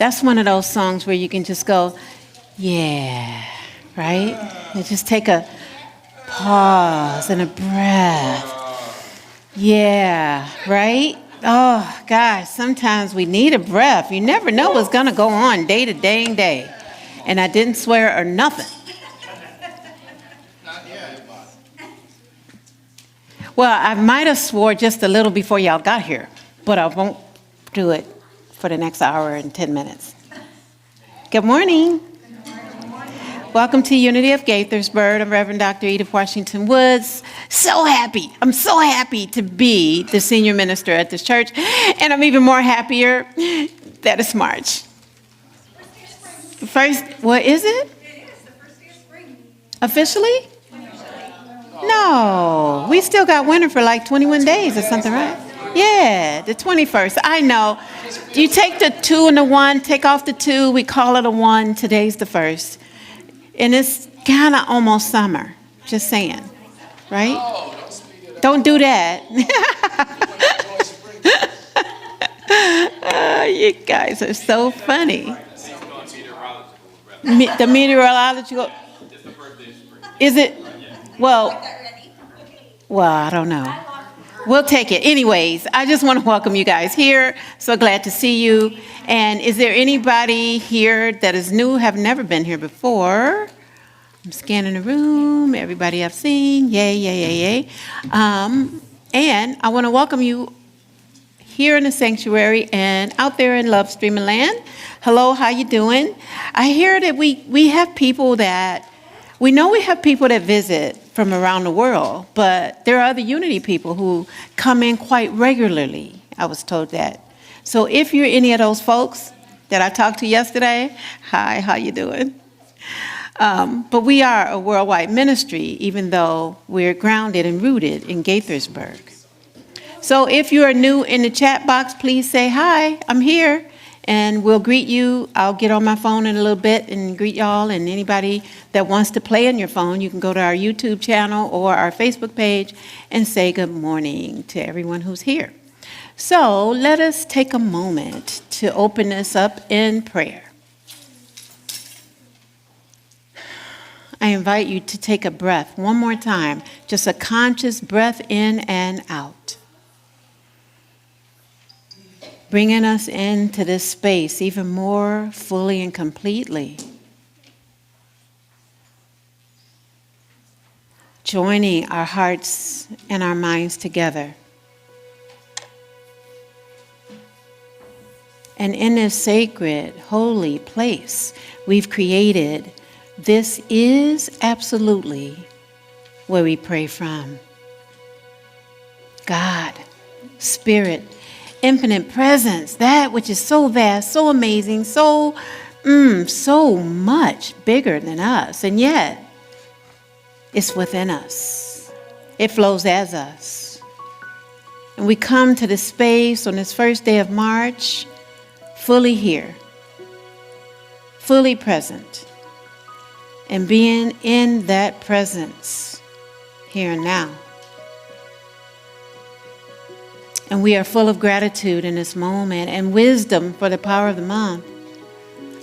That's one of those songs where you can just go, yeah, right? And just take a pause and a breath. Yeah, right? Oh, gosh, sometimes we need a breath. You never know what's going to go on day to day and day. And I didn't swear or nothing. Well, I might have swore just a little before y'all got here, but I won't do it for the next hour and 10 minutes. Good morning. Welcome to Unity of Gaithersburg. I'm Reverend Dr. Edith Washington Woods. I'm so happy to be the senior minister at this church, and I'm even more happier that it's March. What is it? It is the first day of spring. Officially? No, we still got winter for like 21 days or something, right? Yeah, the 21st. I know. You take the 2 and the 1, take off the 2, we call it a 1. Today's the 1st. And it's kind of almost summer, just saying, right? Don't do that. You guys are so funny. The meteorological, is it? Well, I don't know. We'll take it. Anyways, I just want to welcome you guys here. So glad to see you. And is there anybody here that is new, have never been here before? I'm scanning the room. Everybody I've seen. Yay. And I want to welcome you here in the sanctuary and out there in Love Streaming Land. Hello, how you doing? I hear that we have people that, we know we have people that visit from around the world, but there are other Unity people who come in quite regularly. I was told that. So if you're any of those folks that I talked to yesterday, hi, how you doing? But we are a worldwide ministry, even though we're grounded and rooted in Gaithersburg. So if you are new in the chat box, please say, hi, I'm here. And we'll greet you. I'll get on my phone in a little bit and greet y'all. And anybody that wants to play on your phone, you can go to our YouTube channel or our Facebook page and say good morning to everyone who's here. So let us take a moment to open this up in prayer. I invite you to take a breath one more time, just a conscious breath in and out. Bringing us into this space even more fully and completely. Joining our hearts and our minds together. And in this sacred, holy place we've created, this is absolutely where we pray from. God, Spirit, infinite presence, that which is so vast, so amazing, so much bigger than us, and yet it's within us. It flows as us. And we come to this space on this first day of March, fully here, fully present, and being in that presence here and now. And we are full of gratitude in this moment and wisdom for the power of the month,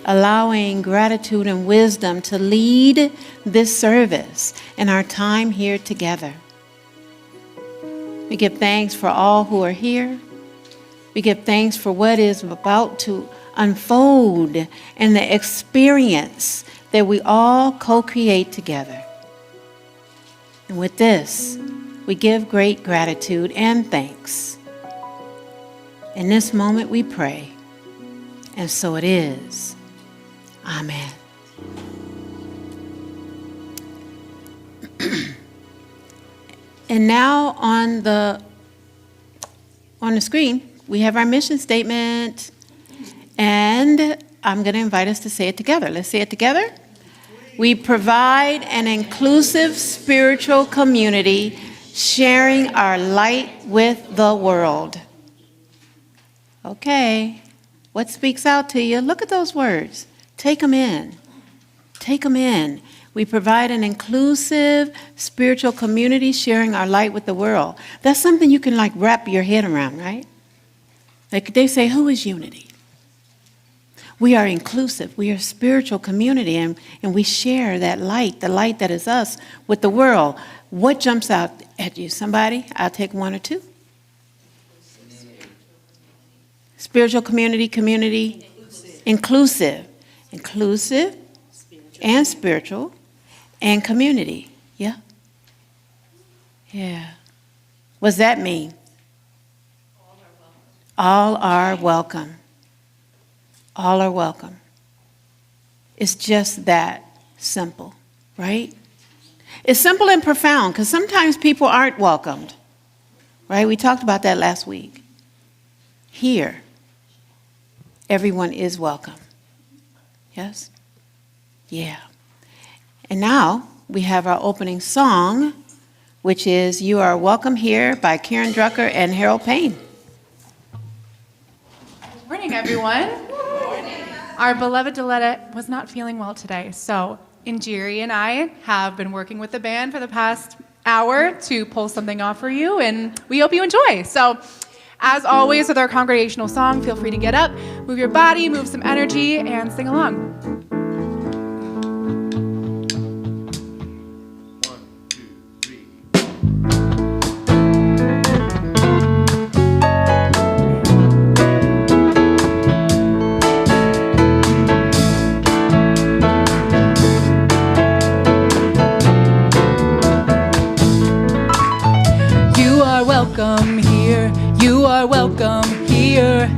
allowing gratitude and wisdom to lead this service and our time here together. We give thanks for all who are here. We give thanks for what is about to unfold and the experience that we all co-create together. And with this, we give great gratitude and thanks. In this moment we pray, and so it is. Amen. And now on the screen, we have our mission statement, and I'm going to invite us to say it together. Let's say it together. We provide an inclusive spiritual community, sharing our light with the world. Okay, what speaks out to you? Look at those words. Take them in. Take them in. We provide an inclusive spiritual community, sharing our light with the world. That's something you can wrap your head around, right? Like they say, who is Unity? We are inclusive. We are a spiritual community, and we share that light, the light that is us, with the world. What jumps out at you? Somebody? I'll take one or two. Spiritual community, inclusive. Inclusive and spiritual and community. Yeah? Yeah. What's that mean? All are welcome. All are welcome. It's just that simple, right? It's simple and profound because sometimes people aren't welcomed, right? We talked about that last week. Here, everyone is welcome. Yes? Yeah. And now we have our opening song, which is You Are Welcome Here by Karen Drucker and Harold Payne. Good morning, everyone. Our beloved Deletta was not feeling well today, so Injiri and I have been working with the band for the past hour to pull something off for you, and we hope you enjoy. So, as always with our congregational song, feel free to get up, move your body, move some energy, and sing along. Welcome here, you are welcome here,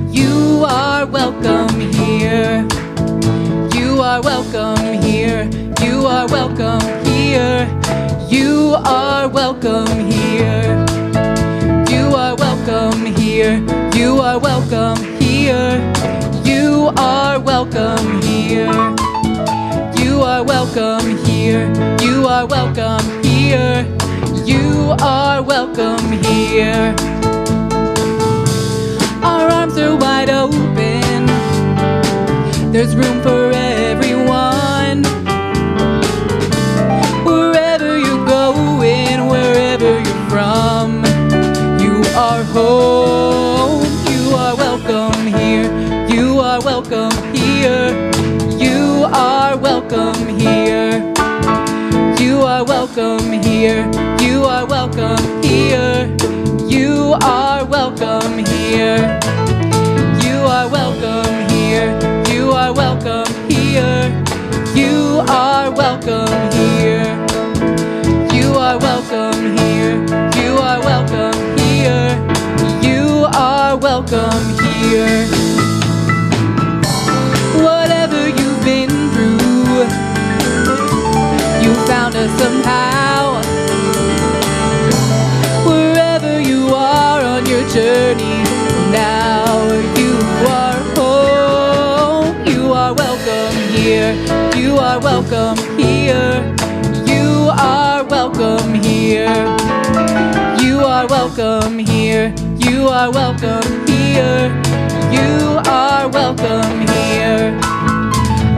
you are welcome here, you are welcome here, you are welcome here, you are welcome here, you are welcome here, you are welcome here, you are welcome here, you are welcome here, you are welcome here. You are welcome here. Our arms are wide open. There's room for everyone. Wherever you're going, wherever you're from, you are home. You are welcome here. You are welcome here. You are welcome here. You are welcome here. You are welcome here. You are welcome here. You are welcome here. You are welcome here. You are welcome here. You are welcome here. You are welcome here. You are welcome here. Whatever you've been through, you found us somehow. Wherever you are on your journey, now you are home. You are welcome here. You are welcome here. You are welcome here. You are welcome here. You are welcome here. You are welcome here.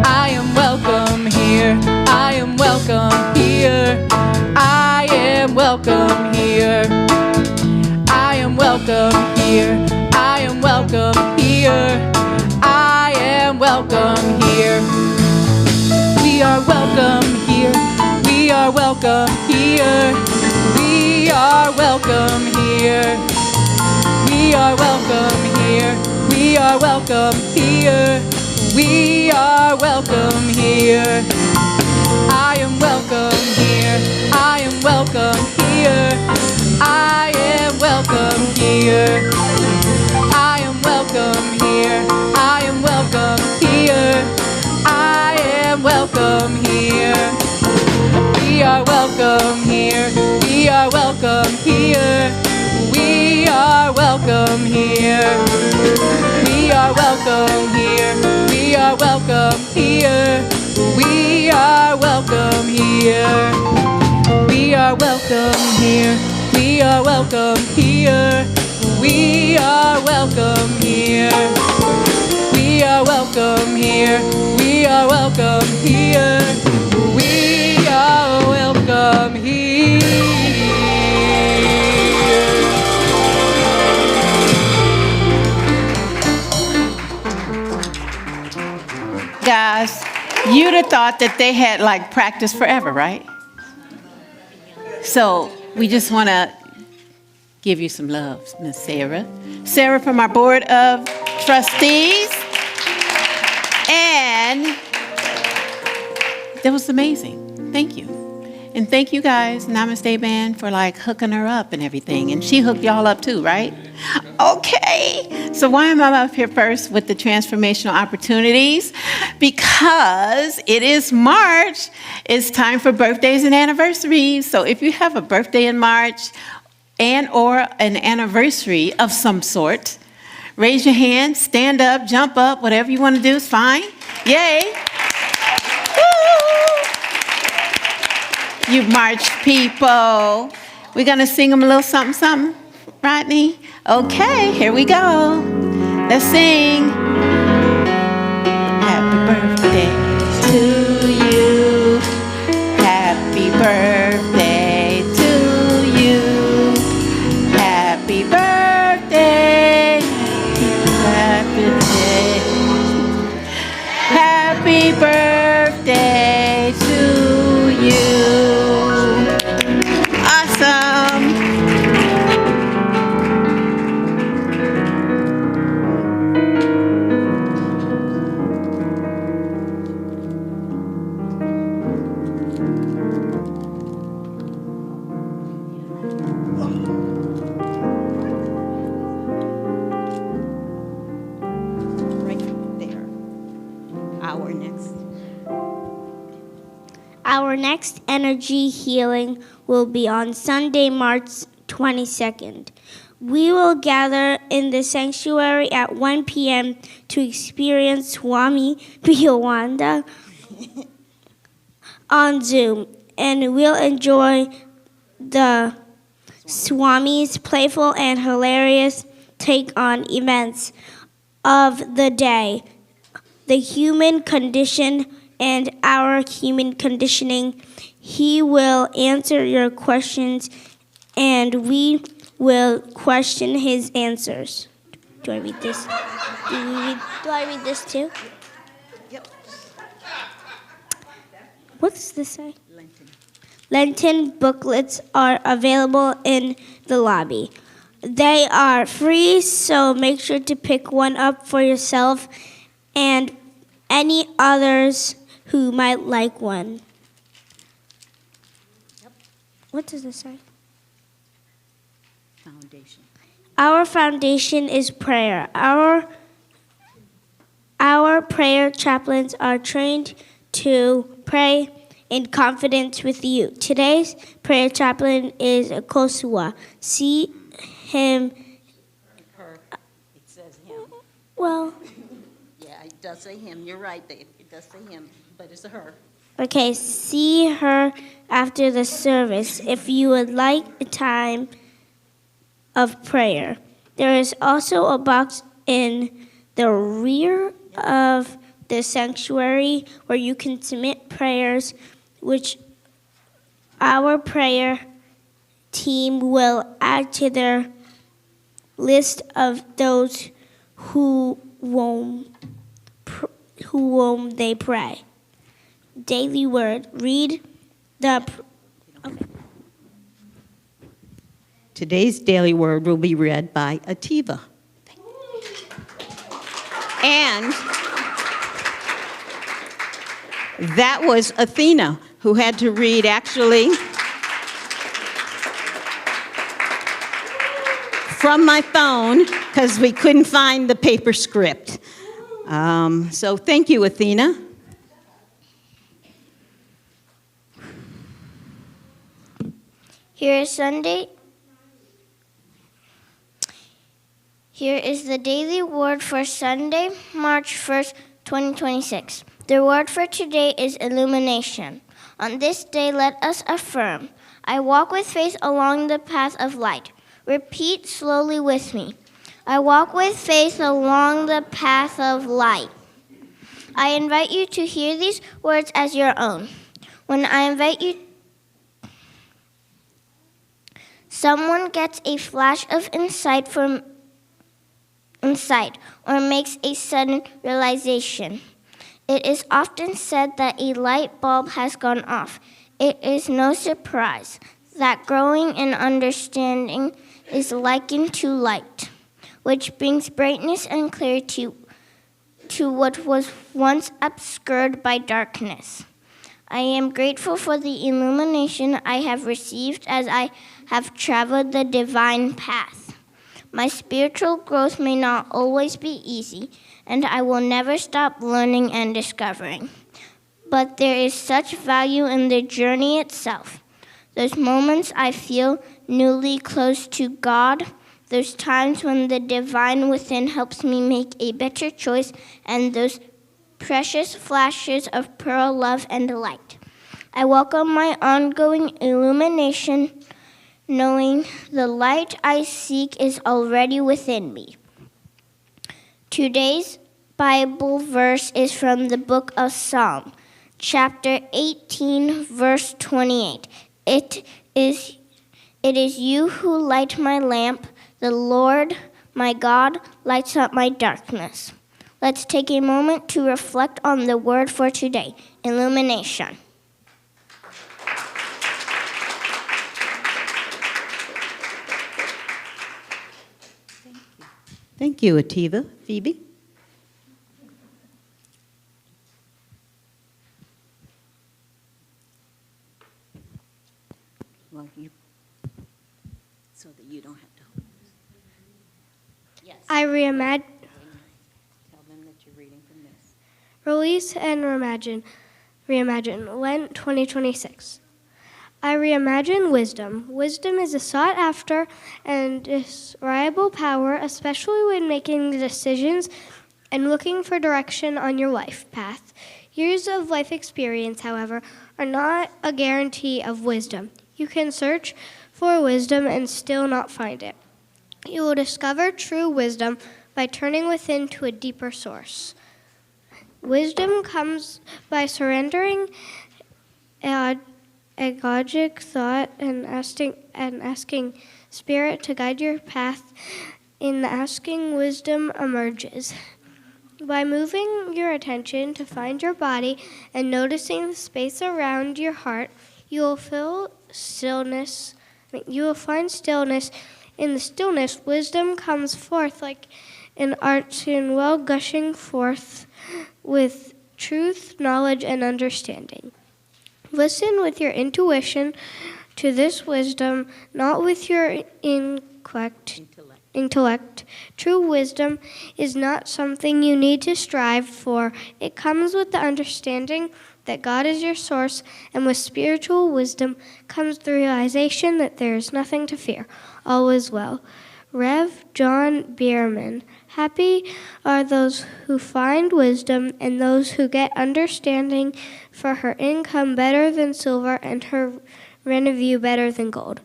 I am welcome here. I am welcome here. I am welcome here. I am welcome here. I am welcome here. I am welcome here. We are welcome here. We are welcome here. We are welcome here. We are welcome here. We are welcome here. We are welcome here. I am welcome here. I am welcome here. I am welcome here. I am welcome here. I am welcome here. I am welcome here. We are welcome here. We are welcome here. We are welcome here. We are welcome here. We are welcome here. We are welcome here. We are welcome here. We are welcome here. We are welcome here. We are welcome here. We are welcome here. We are welcome here. have thought that they had like practiced forever, right? So we just want to give you some love, Miss Sarah. Sarah from our Board of Trustees. And that was amazing. Thank you. And thank you guys, Namaste Band, for like hooking her up and everything. And she hooked y'all up too, right? Okay. So why am I up here first with the transformational opportunities? Because it is March. It's time for birthdays and anniversaries. So if you have a birthday in March and or an anniversary of some sort, raise your hand, stand up, jump up, whatever you want to do is fine. Yay. You March people. We're going to sing them a little something, something. Rodney? Okay, here we go. Let's sing. Happy birthday to you. Happy birthday to you. Happy birthday. Happy birthday. Happy birthday to you. Awesome. Our next energy healing will be on Sunday, March 22nd. We will gather in the sanctuary at 1 p.m. to experience Swami Vivekananda on Zoom, and we'll enjoy the Swami's playful and hilarious take on events of the day, the human condition, and our human conditioning. He will answer your questions, and we will question his answers. Do I read this? Do I read this too? Yep. What does this say? Lenten booklets are available in the lobby. They are free, so make sure to pick one up for yourself and any others who might like one. Yep. What does this say? Foundation. Our foundation is prayer. Our prayer chaplains are trained to pray in confidence with you. Today's prayer chaplain is Kosua. See him. Her. It says him. Well, Yeah, it does say him. You're right, Dave. It does say him, but it's a her. okay, see her after the service if you would like a time of prayer. There is also a box in the rear of the sanctuary where you can submit prayers, which our prayer team will add to their list of those whom they pray. Daily word. Read the. Okay. Today's daily word will be read by Ativa. And that was Athena, who had to read actually from my phone because we couldn't find the paper script. So thank you, Athena. Here is the daily word for Sunday, March 1st, 2026. The word for today is illumination. On this day, let us affirm, I walk with faith along the path of light. Repeat slowly with me. I walk with faith along the path of light. I invite you to hear these words as your own. When I invite you, someone gets a flash of insight or makes a sudden realization. It is often said that a light bulb has gone off. It is no surprise that growing in understanding is likened to light, which brings brightness and clarity to what was once obscured by darkness. I am grateful for the illumination I have received as I have traveled the divine path. My spiritual growth may not always be easy, and I will never stop learning and discovering. But there is such value in the journey itself. Those moments I feel newly close to God, those times when the divine within helps me make a better choice, and those precious flashes of pearl love and light. I welcome my ongoing illumination, knowing the light I seek is already within me. Today's Bible verse is from the book of Psalm, chapter 18, verse 28. It is you who light my lamp. The Lord, my God, lights up my darkness. Let's take a moment to reflect on the word for today, illumination. Thank you, Ativa. Phoebe? Well, so that you don't have to hold this. Yes. I reimagine, Tell them that you're reading from this. release and reimagine, Lent 2026. I reimagine wisdom. Wisdom is a sought after and desirable power, especially when making decisions and looking for direction on your life path. Years of life experience, however, are not a guarantee of wisdom. You can search for wisdom and still not find it. You will discover true wisdom by turning within to a deeper source. Wisdom comes by surrendering egoic thought and asking Spirit to guide your path. In the asking, wisdom emerges. By moving your attention to find your body and noticing the space around your heart, you will find stillness. In the stillness, wisdom comes forth like an artesian well gushing forth with truth, knowledge, and understanding. Listen with your intuition to this wisdom, not with your intellect. True wisdom is not something you need to strive for. It comes with the understanding that God is your source, and with spiritual wisdom comes the realization that there is nothing to fear. All is well. Rev. John Bierman. Happy are those who find wisdom and those who get understanding, for her income better than silver and her revenue better than gold.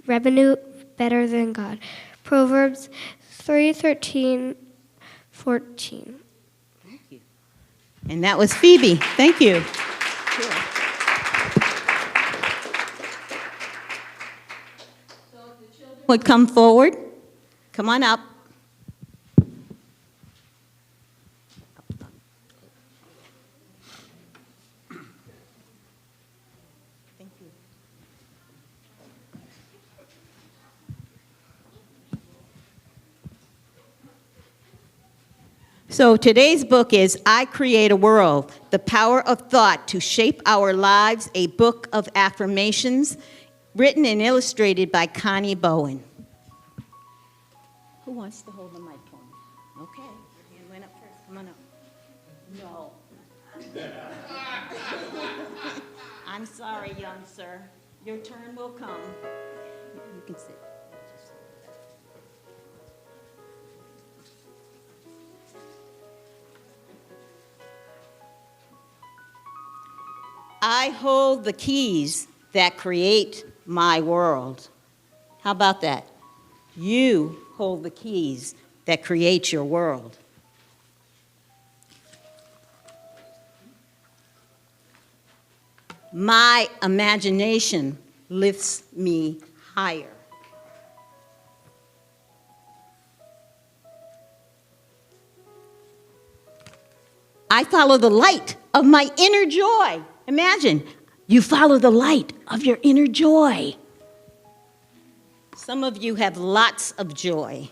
Revenue better than God. Proverbs 3:13, 14. Thank you. And that was Phoebe. Thank you. Would come forward. Come on up. Thank you. So today's book is I Create a World, The Power of Thought to Shape Our Lives, a book of affirmations, written and illustrated by Connie Bowen. Who wants to hold the mic for me? Okay, your hand went up first. Come on up. No. I'm sorry, young sir. Your turn will come. You can sit. I hold the keys that create my world. How about that? You hold the keys that create your world. My imagination lifts me higher. I follow the light of my inner joy. Imagine, you follow the light of your inner joy. Some of you have lots of joy.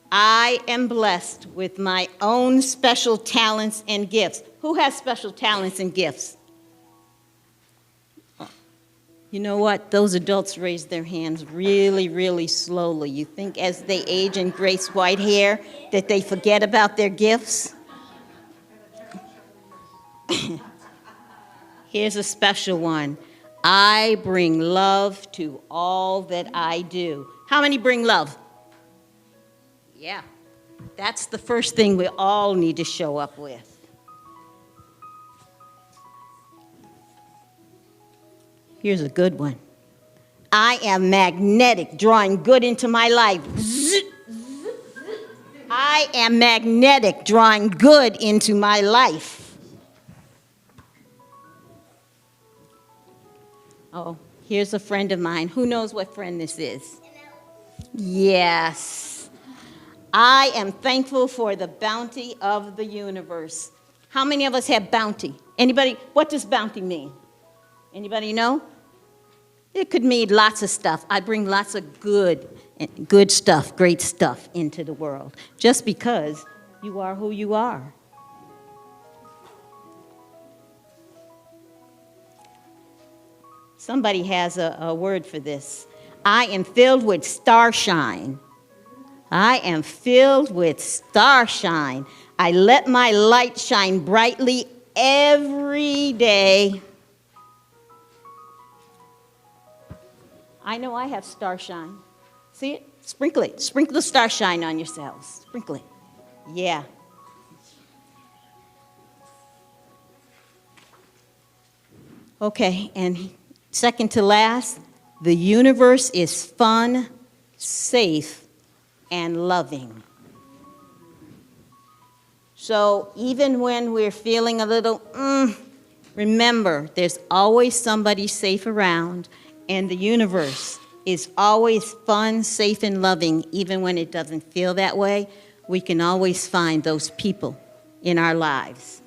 I am blessed with my own special talents and gifts. Who has special talents and gifts? You know what? Those adults raise their hands really, really slowly. You think as they age and grace white hair that they forget about their gifts? Here's a special one. I bring love to all that I do. How many bring love? Yeah, that's the first thing we all need to show up with. Here's a good one. I am magnetic, drawing good into my life. I am magnetic, drawing good into my life. Oh, here's a friend of mine. Who knows what friend this is? Yes. I am thankful for the bounty of the universe. How many of us have bounty? Anybody? What does bounty mean? Anybody know? It could mean lots of stuff. I bring lots of good stuff, great stuff into the world, just because you are who you are. Somebody has a word for this. I am filled with starshine. I am filled with starshine. I let my light shine brightly every day. I know I have starshine. See it? Sprinkle it. Sprinkle the starshine on yourselves. Sprinkle it. Yeah. Okay, and second to last, the universe is fun, safe, and loving. So even when we're feeling a little, remember, there's always somebody safe around, and the universe is always fun, safe, and loving. Even when it doesn't feel that way, we can always find those people in our lives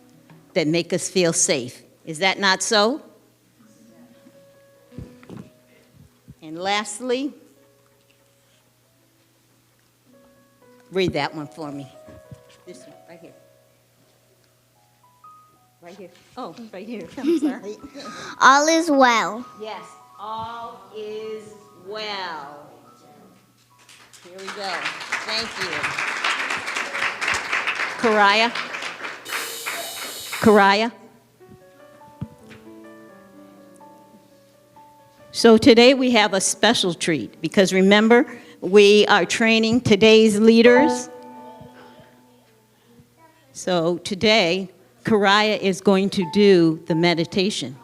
that make us feel safe. Is that not so? And lastly, read that one for me. This one, right here. Right here. Oh, right here. I'm sorry. All is well. Yes, all is well. Here we go. Thank you. Kariah. So today we have a special treat because remember, we are training today's leaders. So today, Kariah is going to do the meditation.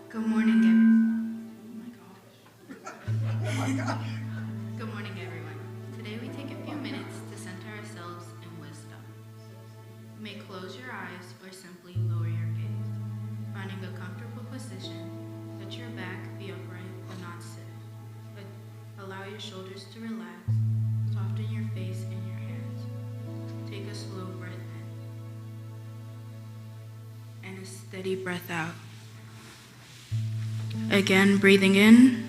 Good morning, Good morning, everyone. Today we take a few minutes to center ourselves in wisdom. You may close your eyes or simply lower your gaze, finding a comfortable position. Let your back be upright but not stiff. Allow your shoulders to relax. Soften your face and your hands. Take a slow breath in and a steady breath out. Again, breathing in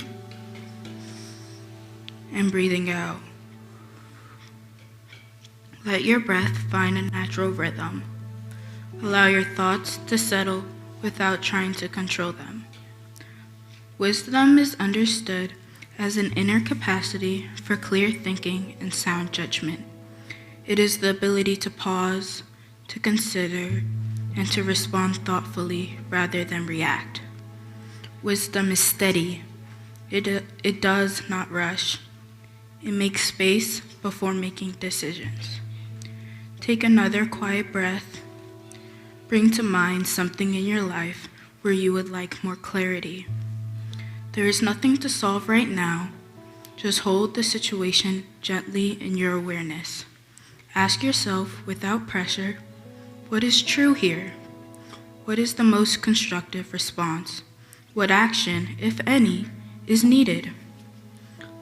and breathing out. Let your breath find a natural rhythm. Allow your thoughts to settle without trying to control them. Wisdom is understood as an inner capacity for clear thinking and sound judgment. It is the ability to pause, to consider, and to respond thoughtfully rather than react. Wisdom is steady. It does not rush. It makes space before making decisions. Take another quiet breath. Bring to mind something in your life where you would like more clarity. There is nothing to solve right now. Just hold the situation gently in your awareness. Ask yourself without pressure, what is true here? What is the most constructive response? What action, if any, is needed?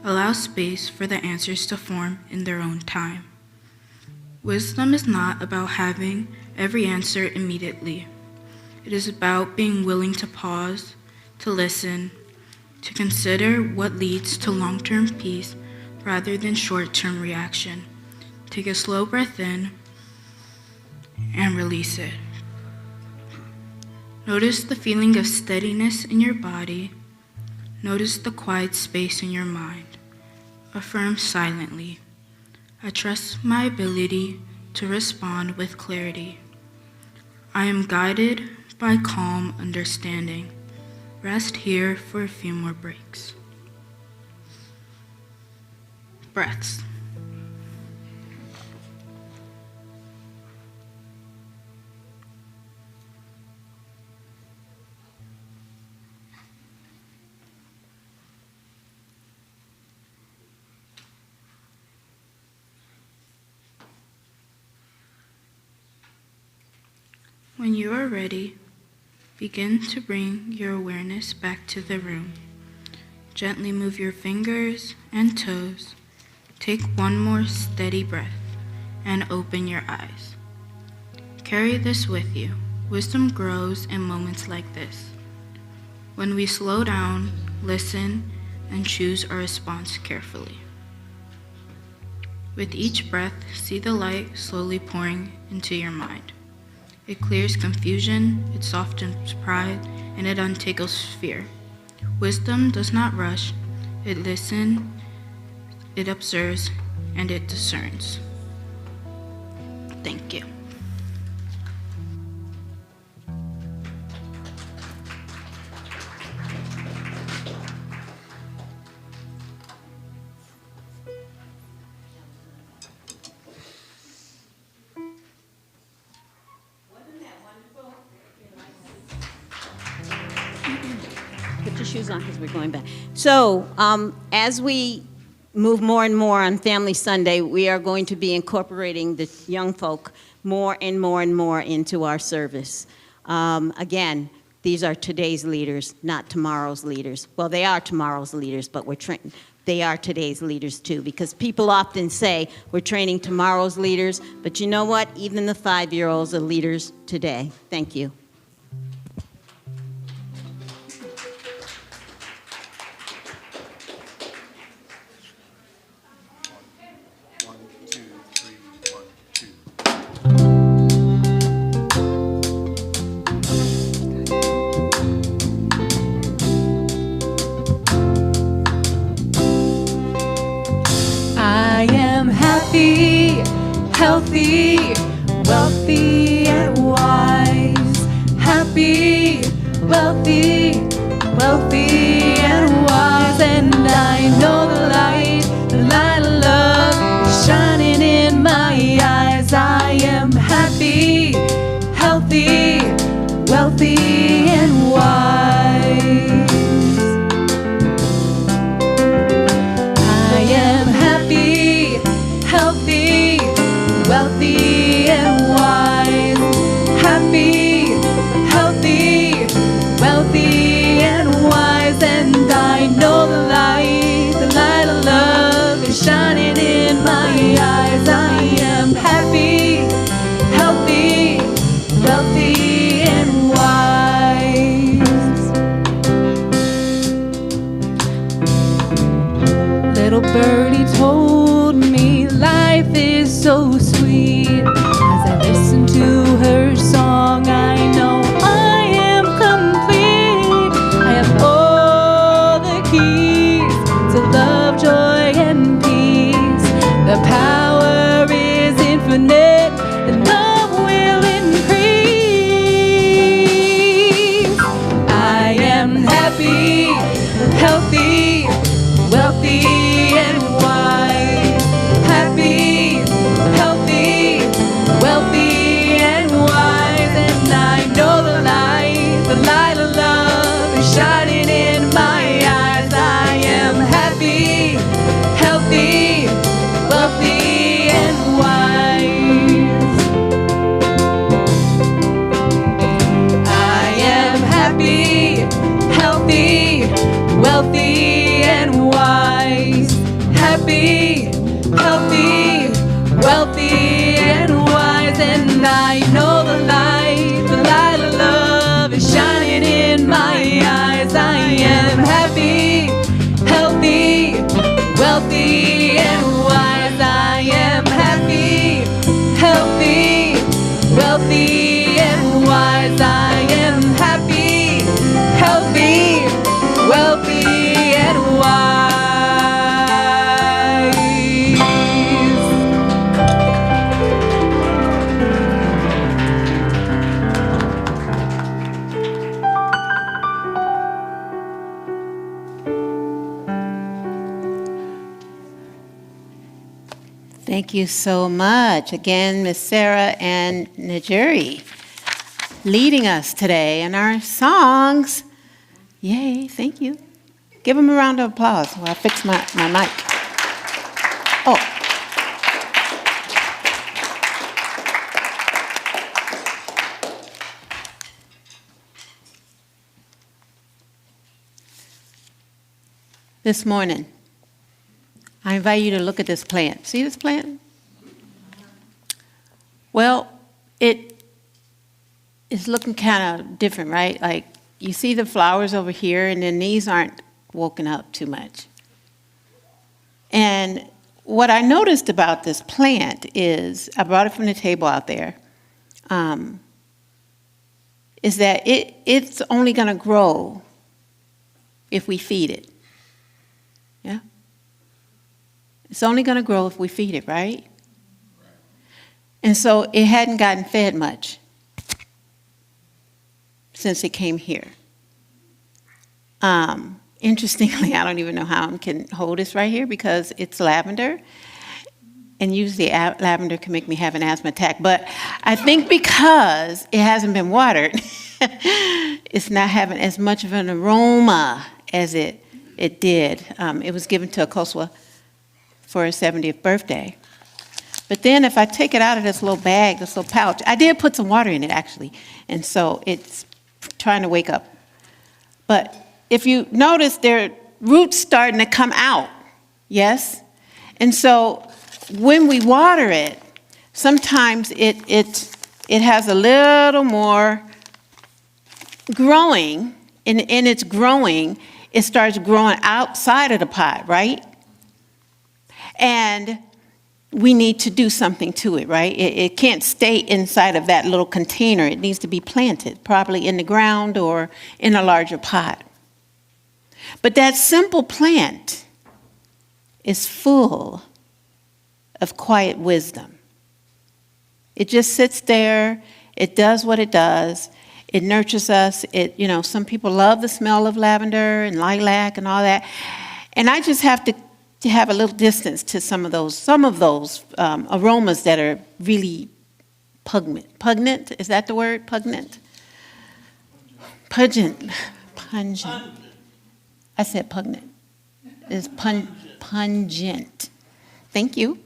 Allow space for the answers to form in their own time. Wisdom is not about having every answer immediately. It is about being willing to pause, to listen, to consider what leads to long-term peace rather than short-term reaction. Take a slow breath in and release it. Notice the feeling of steadiness in your body. Notice the quiet space in your mind. Affirm silently, I trust my ability to respond with clarity. I am guided by calm understanding. Rest here for a few more breaks. Breaths. When you are ready, begin to bring your awareness back to the room. Gently move your fingers and toes. Take one more steady breath and open your eyes. Carry this with you. Wisdom grows in moments like this. When we slow down, listen, and choose our response carefully. With each breath, see the light slowly pouring into your mind. It clears confusion, it softens pride, and it untangles fear. Wisdom does not rush, it listens, it observes, and it discerns. Thank you. Put your shoes on because we're going back. So as we move more and more on Family Sunday, we are going to be incorporating the young folk more and more and more into our service. Again, these are today's leaders, not tomorrow's leaders. Well, they are tomorrow's leaders, but they are today's leaders too, because people often say we're training tomorrow's leaders, but you know what? Even the 5-year-olds are leaders today. Thank you. I am happy, healthy, wealthy, and wise. Happy, wealthy, wealthy, and wise. And I know the light of love is shining in my eyes. I am happy, healthy, wealthy, and wise. I am happy, healthy, wealthy, and wise. Happy, healthy, wealthy, and wise. And I know the light of love is shining in my eyes. I am happy, healthy, wealthy, and wise. wealthy and wise. Happy, healthy, wealthy and wise. And I know the light of love is shining in my eyes. I am happy, healthy, wealthy and wise. I am happy, healthy, wealthy and wise. I am happy, healthy, wealthy and wise. Thank you so much. Again, Miss Sarah and Najeri leading us today in our songs. Yay, thank you. Give them a round of applause while I fix my mic. Oh. This morning, I invite you to look at this plant. See this plant? Well, it is looking kind of different, right? Like you see the flowers over here, and then these aren't woken up too much. And what I noticed about this plant is, I brought it from the table out there, is that it's only going to grow if we feed it. Yeah? It's only going to grow if we feed it, right? And so it hadn't gotten fed much since it came here. Interestingly, I don't even know how I can hold this right here because it's lavender. And usually lavender can make me have an asthma attack. But I think because it hasn't been watered, it's not having as much of an aroma as it did. It was given to Akosua for his 70th birthday. But then if I take it out of this little bag, this little pouch, I did put some water in it actually, and so it's trying to wake up. But if you notice, there are roots starting to come out, yes? And so when we water it, sometimes it has a little more growing, and in its growing, it starts growing outside of the pot, right? And we need to do something to it, right? It can't stay inside of that little container. It needs to be planted, probably in the ground or in a larger pot. But that simple plant is full of quiet wisdom. It just sits there. It does what it does. It nurtures us. Some people love the smell of lavender and lilac and all that. And I just have to have a little distance to some of those aromas that are really pungent. Pungent, is that the word? Pungent? Pungent. I said pungent. It's pungent. Thank you.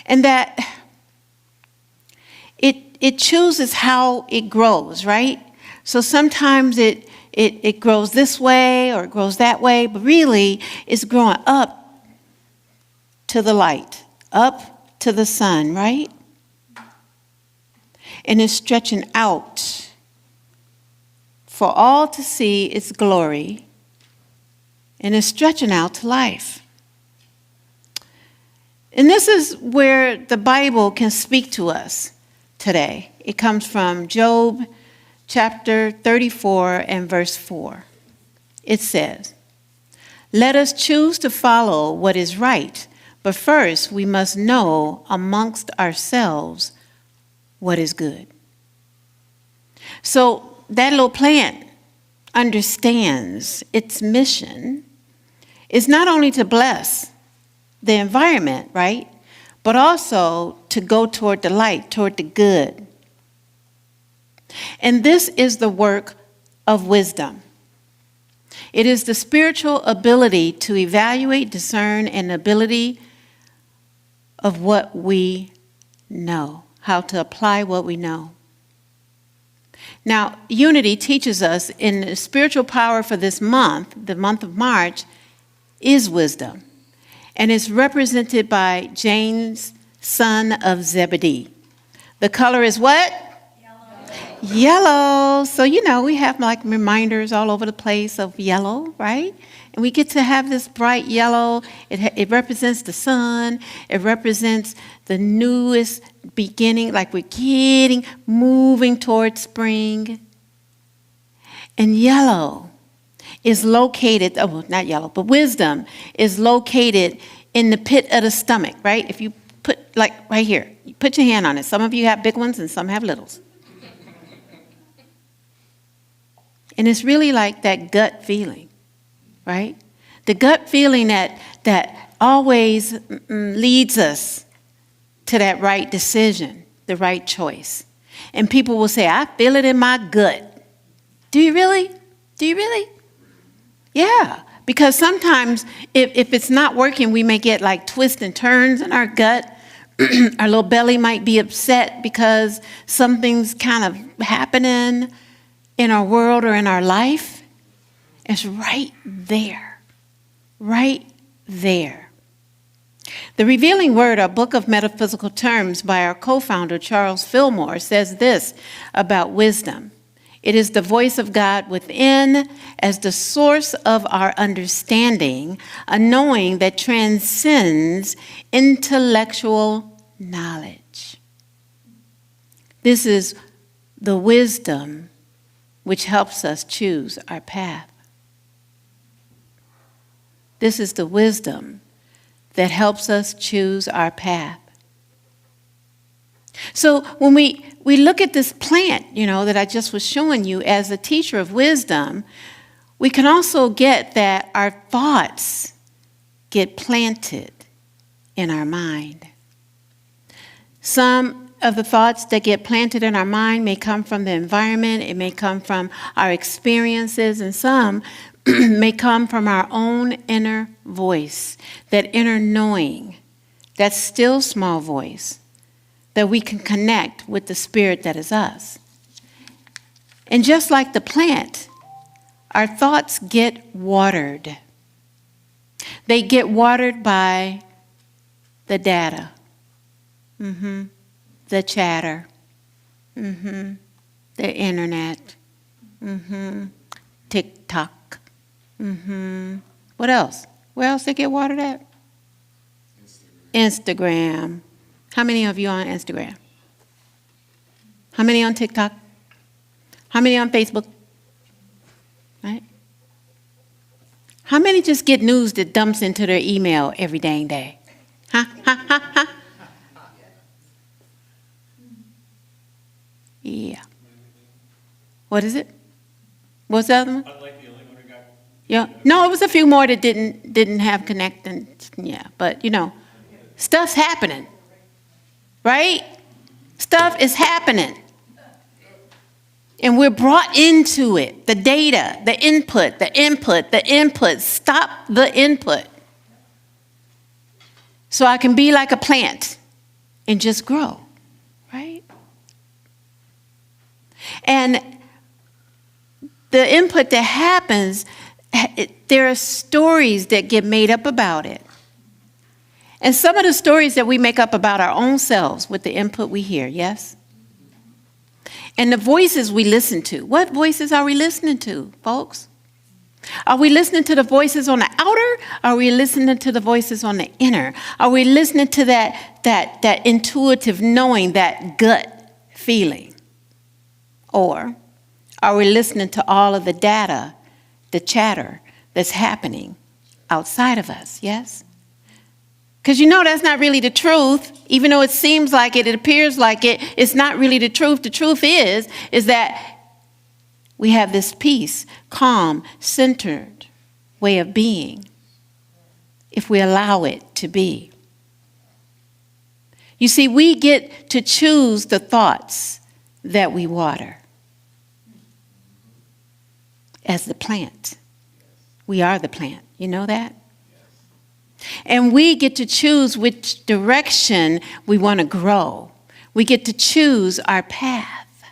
And that it chooses how it grows, right? So sometimes it grows this way or it grows that way, but really it's growing up to the light, up to the sun, right? And it's stretching out for all to see its glory, and it's stretching out to life. And this is where the Bible can speak to us today. It comes from Job chapter 34 and verse 4. It says, "Let us choose to follow what is right, but first we must know amongst ourselves what is good." So that little plant understands its mission is not only to bless the environment, right, but also to go toward the light, toward the good. And this is the work of wisdom. It is the spiritual ability to evaluate, discern, and ability of what we know, how to apply what we know. Now, unity teaches us in the spiritual power for this month, the month of March, is wisdom. And it's represented by James, son of Zebedee. The color is what? Yellow. So, we have like reminders all over the place of yellow, right? And we get to have this bright yellow. It represents the sun. It represents the newest beginning, like we're moving towards spring. And yellow is located, not yellow, but wisdom is located in the pit of the stomach, right? If you put, like right here, you put your hand on it. Some of you have big ones and some have littles. And it's really like that gut feeling, right? The gut feeling that always leads us to that right decision, the right choice. And people will say, I feel it in my gut. Do you really? Do you really? Yeah, because sometimes if it's not working, we may get like twists and turns in our gut. Our little belly might be upset because something's kind of happening in our world or in our life. It's right there. Right there. The Revealing Word, a book of metaphysical terms by our co-founder, Charles Fillmore, says this about wisdom. It is the voice of God within as the source of our understanding, a knowing that transcends intellectual knowledge. This is the wisdom which helps us choose our path. This is the wisdom that helps us choose our path. So when we look at this plant, that I just was showing you as a teacher of wisdom, we can also get that our thoughts get planted in our mind. Some of the thoughts that get planted in our mind may come from the environment, it may come from our experiences, and some may come from our own inner voice, that inner knowing, that still small voice, that we can connect with the spirit that is us. And just like the plant, our thoughts get watered. They get watered by the data, the chatter, the internet, TikTok. What else? Where else they get watered at? Instagram. How many of you on Instagram? How many on TikTok? How many on Facebook? Right? How many just get news that dumps into their email every dang day? Huh? Yeah. What is it? What's the other one? Yeah. No, it was a few more that didn't have connecting. Yeah, but stuff's happening. Right? Stuff is happening. And we're brought into it. The data, the input. Stop the input. So I can be like a plant and just grow. Right? And the input that happens, there are stories that get made up about it. And some of the stories that we make up about our own selves with the input we hear, yes? And the voices we listen to. What voices are we listening to, folks? Are we listening to the voices on the outer? Are we listening to the voices on the inner? Are we listening to that intuitive knowing, that gut feeling? Or are we listening to all of the data, the chatter that's happening outside of us, yes? Because that's not really the truth. Even though it seems like it appears like it, it's not really the truth. The truth is that we have this peace, calm, centered way of being if we allow it to be. You see, we get to choose the thoughts that we water. As the plant. We are the plant. You know that? And we get to choose which direction we want to grow. We get to choose our path.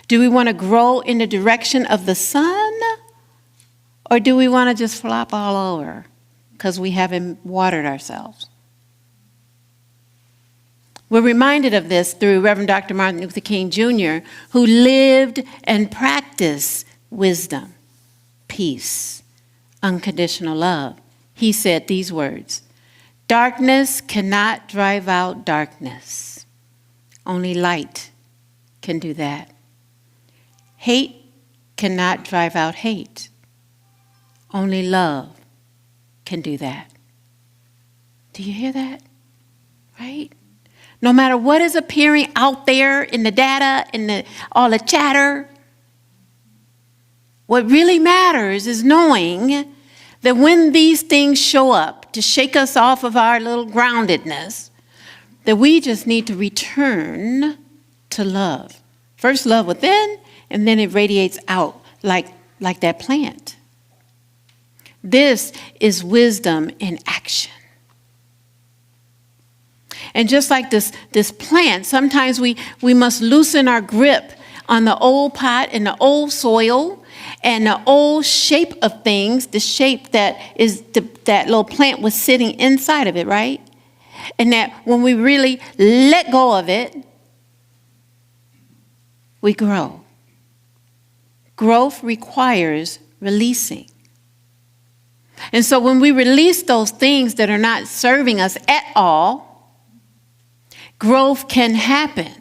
Do we want to grow in the direction of the sun? Or do we want to just flop all over because we haven't watered ourselves? We're reminded of this through Reverend Dr. Martin Luther King Jr., who lived and practiced wisdom, peace, unconditional love. He said these words, "Darkness cannot drive out darkness. Only light can do that. Hate cannot drive out hate. Only love can do that." Do you hear that? Right? No matter what is appearing out there in the data, in all the chatter, what really matters is knowing that when these things show up to shake us off of our little groundedness, that we just need to return to love. First love within, and then it radiates out like that plant. This is wisdom in action. And just like this plant, sometimes we must loosen our grip on the old pot and the old soil and the old shape of things, the shape that is that little plant was sitting inside of it, right? And that when we really let go of it, we grow. Growth requires releasing. And so when we release those things that are not serving us at all, growth can happen.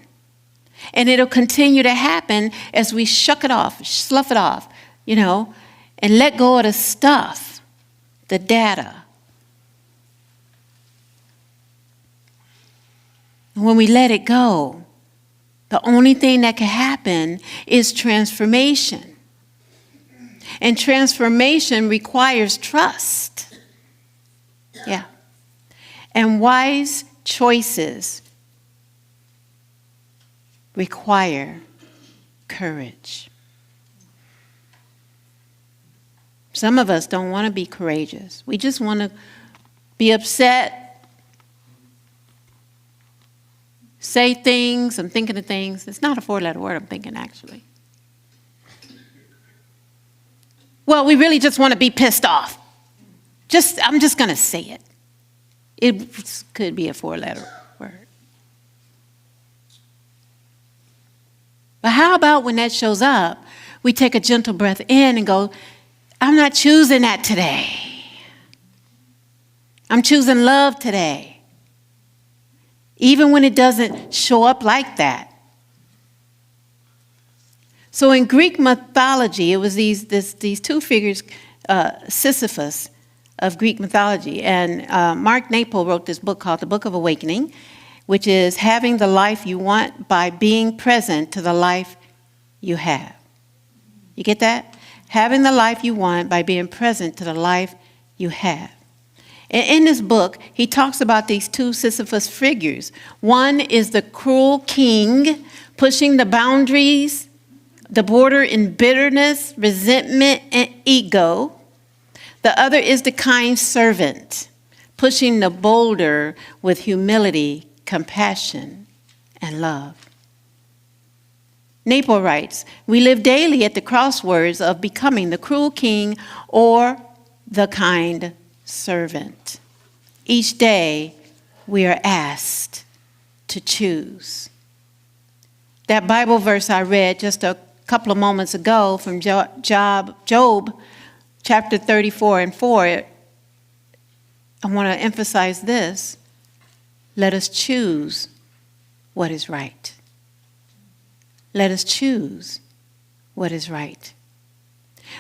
And it'll continue to happen as we shuck it off, slough it off, and let go of the stuff, the data. And when we let it go, the only thing that can happen is transformation. And transformation requires trust. Yeah. And wise choices require courage. Some of us don't want to be courageous. We just want to be upset, say things. I'm thinking of things. It's not a 4-letter word, I'm thinking, actually. Well, we really just want to be pissed off. I'm just going to say it. It could be a 4-letter word. But how about when that shows up, we take a gentle breath in and go, I'm not choosing that today. I'm choosing love today. Even when it doesn't show up like that. So in Greek mythology, it was these two figures, Sisyphus of Greek mythology. And Mark Naples wrote this book called The Book of Awakening, which is having the life you want by being present to the life you have. You get that? Having the life you want by being present to the life you have. And in this book, he talks about these two Sisyphus figures. One is the cruel king pushing the boundaries, the border in bitterness, resentment, and ego. The other is the kind servant, pushing the boulder with humility, compassion, and love. Naples writes, we live daily at the crossroads of becoming the cruel king or the kind servant. Each day, we are asked to choose. That Bible verse I read just a couple of moments ago from Job chapter 34 and 4, I want to emphasize this. Let us choose what is right. Let us choose what is right.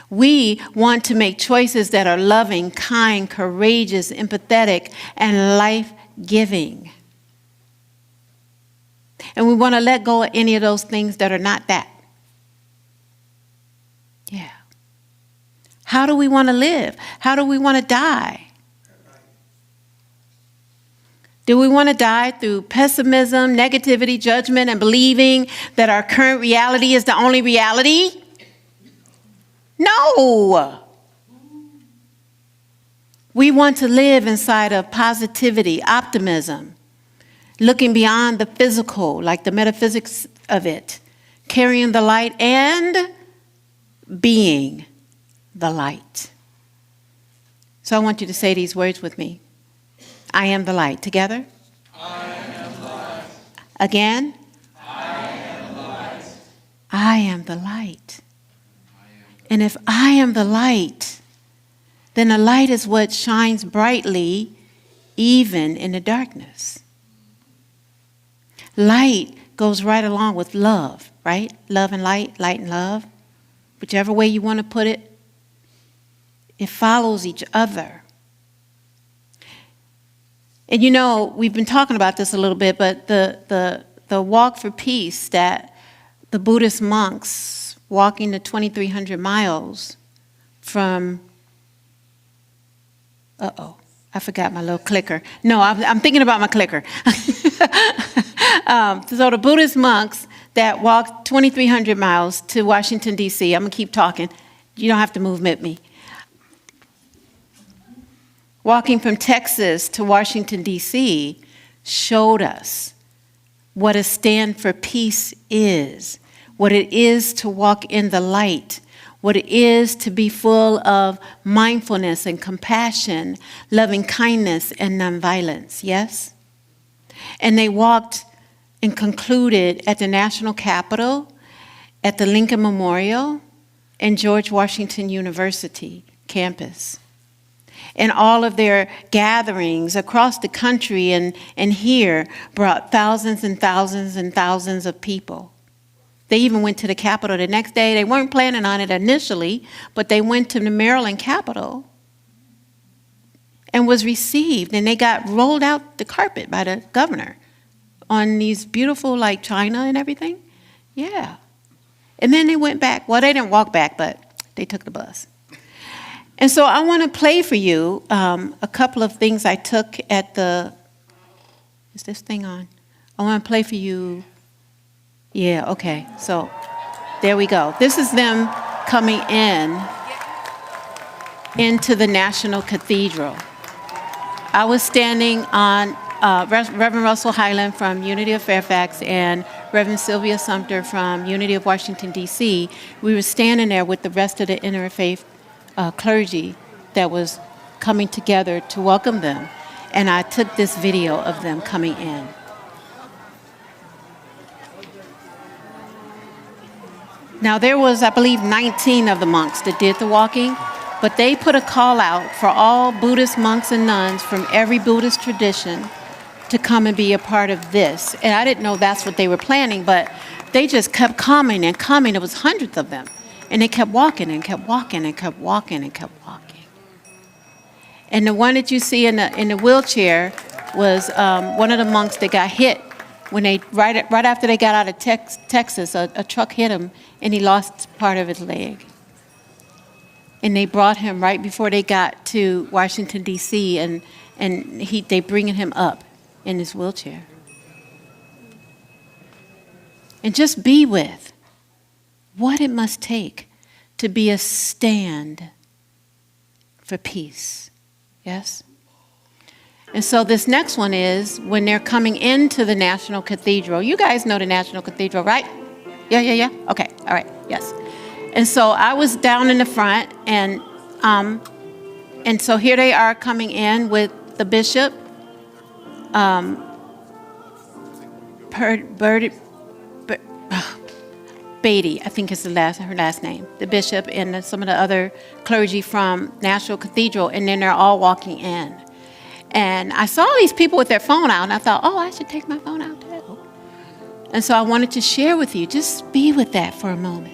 We want to make choices that are loving, kind, courageous, empathetic, and life-giving. And we want to let go of any of those things that are not that. Yeah. How do we want to live? How do we want to die? Do we want to die through pessimism, negativity, judgment, and believing that our current reality is the only reality? No. We want to live inside of positivity, optimism, looking beyond the physical, like the metaphysics of it, carrying the light and being the light. So I want you to say these words with me. I am the light. Together? I am the light. Again? I am the light. I am the light. And if I am the light, then the light is what shines brightly even in the darkness. Light goes right along with love, right? Love and light, light and love. Whichever way you want to put it, it follows each other. And you know, we've been talking about this a little bit, but the walk for peace that the Buddhist monks walking the 2,300 miles from, I forgot my little clicker. No, I'm thinking about my clicker. So the Buddhist monks that walked 2,300 miles to Washington, D.C., I'm going to keep talking. You don't have to move with me. Walking from Texas to Washington, D.C., showed us what a stand for peace is, what it is to walk in the light, what it is to be full of mindfulness and compassion, loving kindness and nonviolence, yes? And they walked and concluded at the National Capitol, at the Lincoln Memorial, and George Washington University campus. And all of their gatherings across the country and here brought thousands and thousands and thousands of people. They even went to the Capitol the next day. They weren't planning on it initially, but they went to the Maryland Capitol and was received. And they got rolled out the carpet by the governor on these beautiful, like, china and everything. Yeah. And then they went back. Well, they didn't walk back, but they took the bus. And so I want to play for you a couple of things I took at the, is this thing on? I want to play for you. Yeah, okay. So there we go. This is them coming into the National Cathedral. I was standing on Reverend Russell Highland from Unity of Fairfax and Reverend Sylvia Sumter from Unity of Washington, D.C. We were standing there with the rest of the interfaith clergy that was coming together to welcome them. And I took this video of them coming in. Now there was, I believe, 19 of the monks that did the walking, but they put a call out for all Buddhist monks and nuns from every Buddhist tradition to come and be a part of this. And I didn't know that's what they were planning, but they just kept coming and coming. There was hundreds of them. And they kept walking and kept walking and kept walking and kept walking. And the one that you see in the wheelchair was one of the monks that got hit when they right after they got out of Texas. A truck hit him and he lost part of his leg. And they brought him right before they got to Washington, D.C. and they bringing him up in his wheelchair. And just be with what it must take to be a stand for peace. Yes? And so this next one is when they're coming into the National Cathedral. You guys know the National Cathedral, right? Yeah. Okay, all right, yes. And so I was down in the front, and so here they are coming in with the bishop, Beatty, I think is her last name, the bishop and some of the other clergy from National Cathedral, and then they're all walking in. And I saw these people with their phone out, and I thought, I should take my phone out too. And so I wanted to share with you, just be with that for a moment.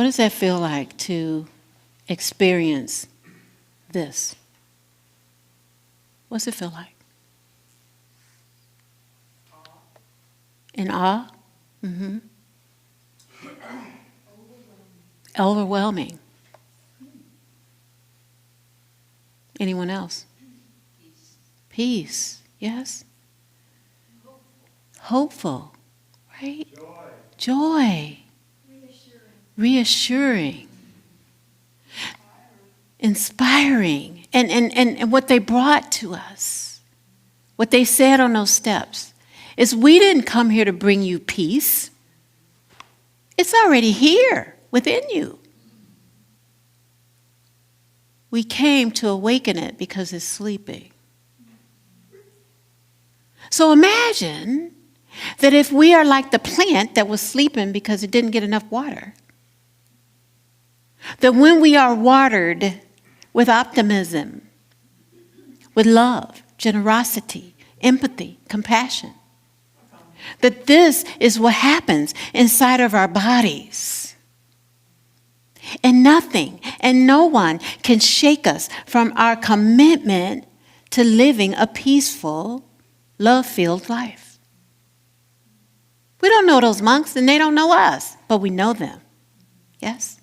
What does that feel like to experience this? What's it feel like? In awe? Mm-hmm. Overwhelming. Anyone else? Peace. Yes? Hopeful. Right? Joy. Reassuring. Inspiring. And what they brought to us, what they said on those steps, is we didn't come here to bring you peace. It's already here within you. We came to awaken it because it's sleeping. So imagine that if we are like the plant that was sleeping because it didn't get enough water, that when we are watered with optimism, with love, generosity, empathy, compassion, that this is what happens inside of our bodies. And nothing and no one can shake us from our commitment to living a peaceful, love-filled life. We don't know those monks and they don't know us, but we know them. Yes?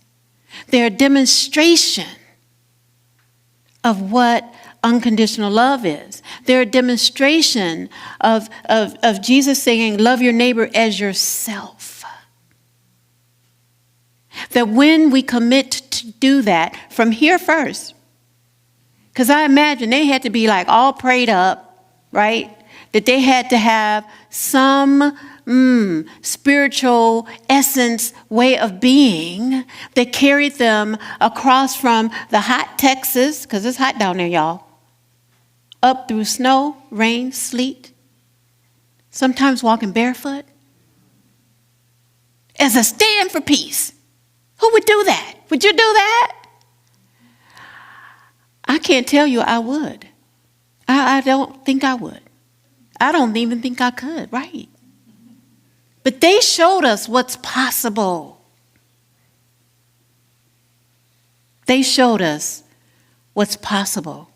They're a demonstration of what unconditional love is. They're a demonstration of Jesus saying, love your neighbor as yourself. That when we commit to do that from here first, because I imagine they had to be like all prayed up, right? That they had to have some spiritual essence way of being that carried them across from the hot Texas, because it's hot down there, y'all, up through snow, rain, sleet, sometimes walking barefoot, as a stand for peace. Who would do that? Would you do that? I can't tell you I would. I don't think I would. I don't even think I could, right? But they showed us what's possible. They showed us what's possible.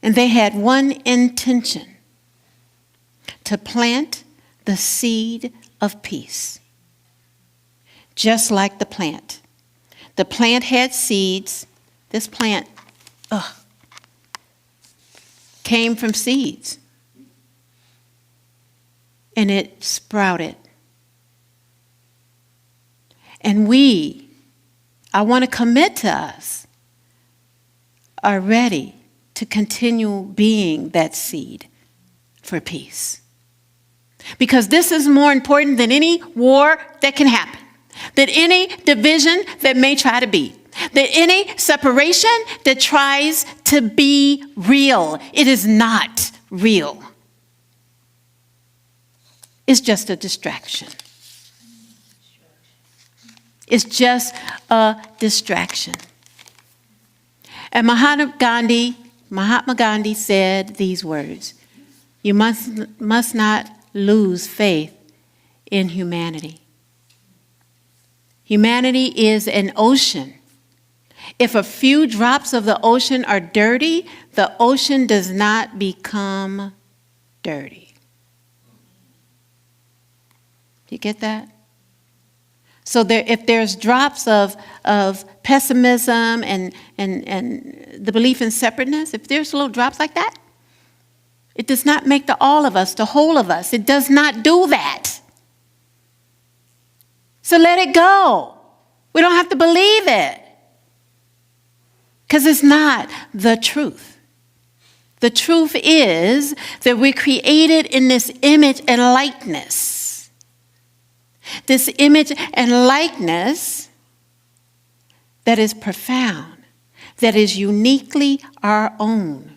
And they had one intention: to plant the seed of peace. Just like the plant. The plant had seeds. This plant came from seeds. And it sprouted. And I want to commit to us, are ready to continue being that seed for peace. Because this is more important than any war that can happen, than any division that may try to be, than any separation that tries to be real. It is not real. It's just a distraction. It's just a distraction. And Mahatma Gandhi said these words: you must not lose faith in humanity. Humanity is an ocean. If a few drops of the ocean are dirty, the ocean does not become dirty. You get that? So if there's drops of pessimism and the belief in separateness, if there's little drops like that, it does not make the all of us, the whole of us. It does not do that. So let it go. We don't have to believe it, because it's not the truth. The truth is that we're created in this image and likeness. This image and likeness that is profound, that is uniquely our own.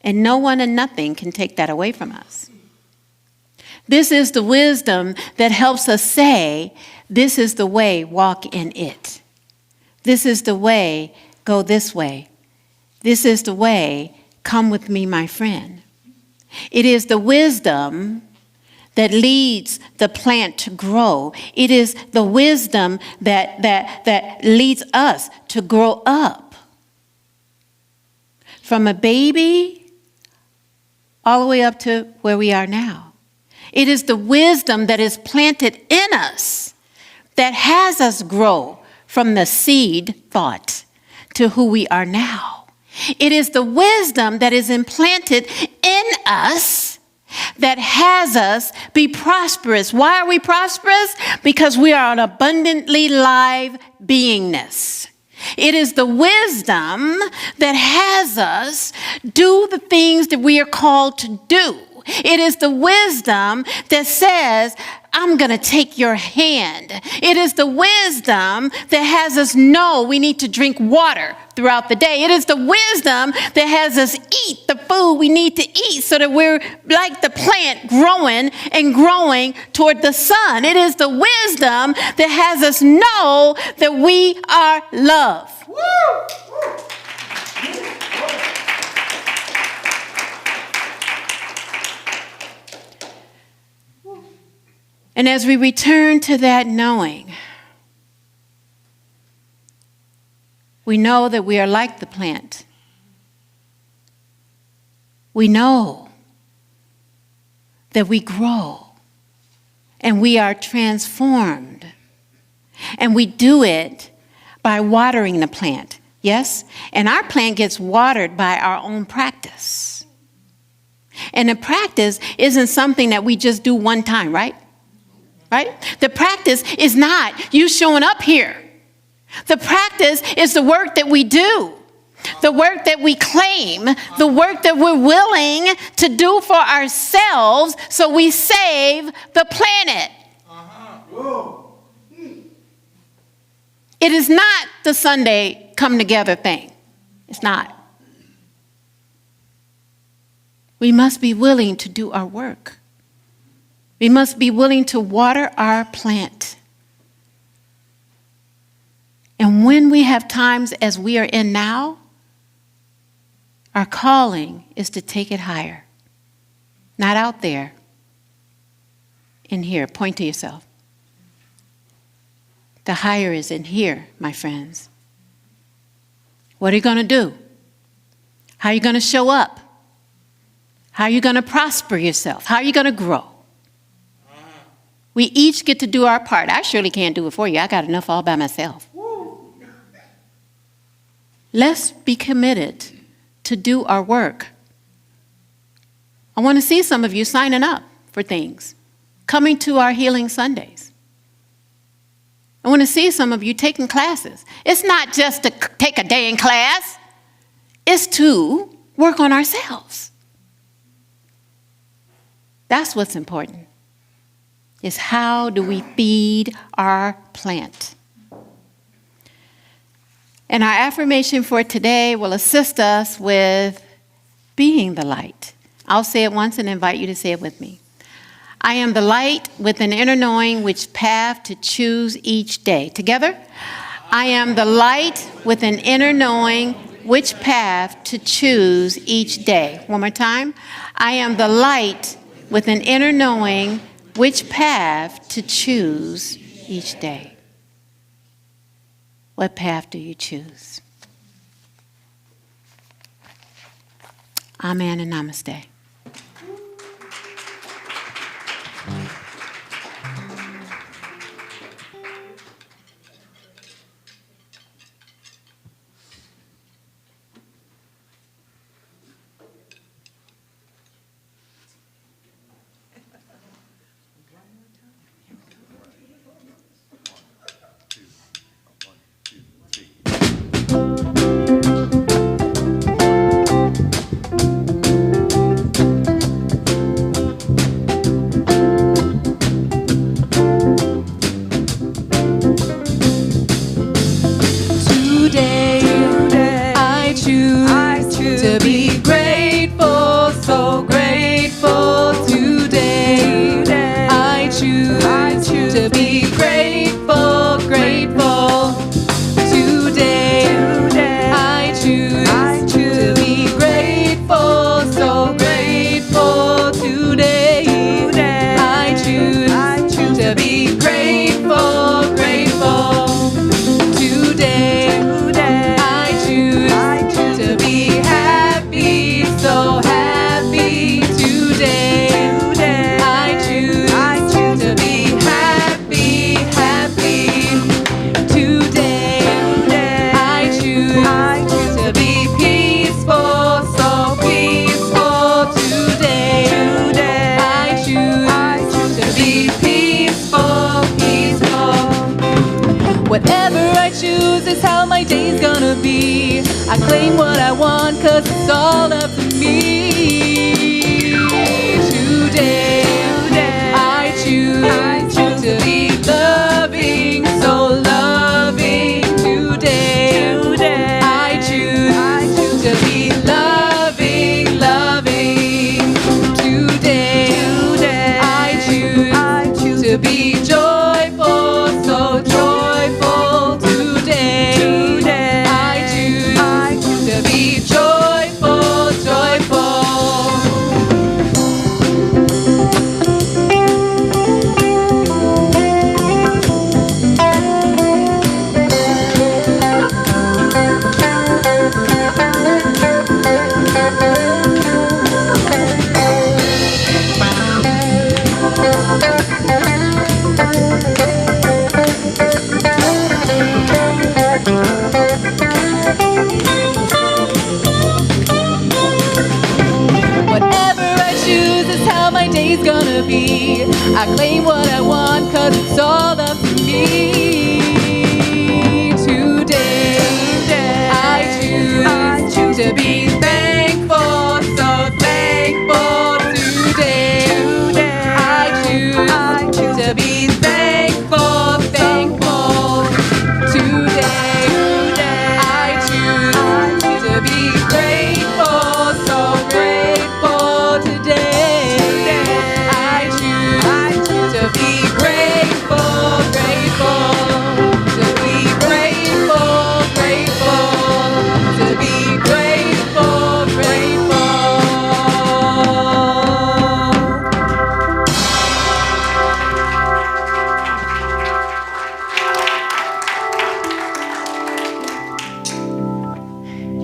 And no one and nothing can take that away from us. This is the wisdom that helps us say, this is the way, walk in it. This is the way, go this way. This is the way, come with me, my friend. It is the wisdom that leads the plant to grow. It is the wisdom that leads us to grow up. From a baby all the way up to where we are now. It is the wisdom that is planted in us that has us grow from the seed thought to who we are now. It is the wisdom that is implanted in us that has us be prosperous. Why are we prosperous? Because we are an abundantly live beingness. It is the wisdom that has us do the things that we are called to do. It is the wisdom that says, I'm going to take your hand. It is the wisdom that has us know we need to drink water throughout the day. It is the wisdom that has us eat the food we need to eat so that we're like the plant growing and growing toward the sun. It is the wisdom that has us know that we are love. And as we return to that knowing, we know that we are like the plant. We know that we grow and we are transformed. And we do it by watering the plant, yes? And our plant gets watered by our own practice. And the practice isn't something that we just do one time, right? Right? The practice is not you showing up here. The practice is the work that we do, the work that we claim, the work that we're willing to do for ourselves so we save the planet. It is not the Sunday come together thing. It's not. We must be willing to do our work. We must be willing to water our plant. And when we have times as we are in now, our calling is to take it higher. Not out there, in here. Point to yourself. The higher is in here, my friends. What are you going to do? How are you going to show up? How are you going to prosper yourself? How are you going to grow? We each get to do our part. I surely can't do it for you. I got enough all by myself. Let's be committed to do our work. I want to see some of you signing up for things, coming to our Healing Sundays. I want to see some of you taking classes. It's not just to take a day in class. It's to work on ourselves. That's what's important. Is how do we feed our plant? And our affirmation for today will assist us with being the light. I'll say it once and invite you to say it with me. I am the light with an inner knowing which path to choose each day. Together? I am the light with an inner knowing which path to choose each day. One more time. I am the light with an inner knowing which path to choose each day. What path do you choose? Amen and namaste. I claim what I want, 'cause it's all up to me. Today, I choose to be loving, so loving. Today, I choose to be loving, loving. Today, I choose to be joyful, so joyful. Today, I choose to be joyful, joyful. Whatever I choose is how my day's gonna be. I claim what I want, 'cause it's all up to me. Today, I choose to be thankful, so thankful. Today, I choose to be thankful, thankful. Today, I choose to be grateful, so grateful. Today, I choose to be grateful, grateful. To be grateful, grateful. To be grateful, grateful.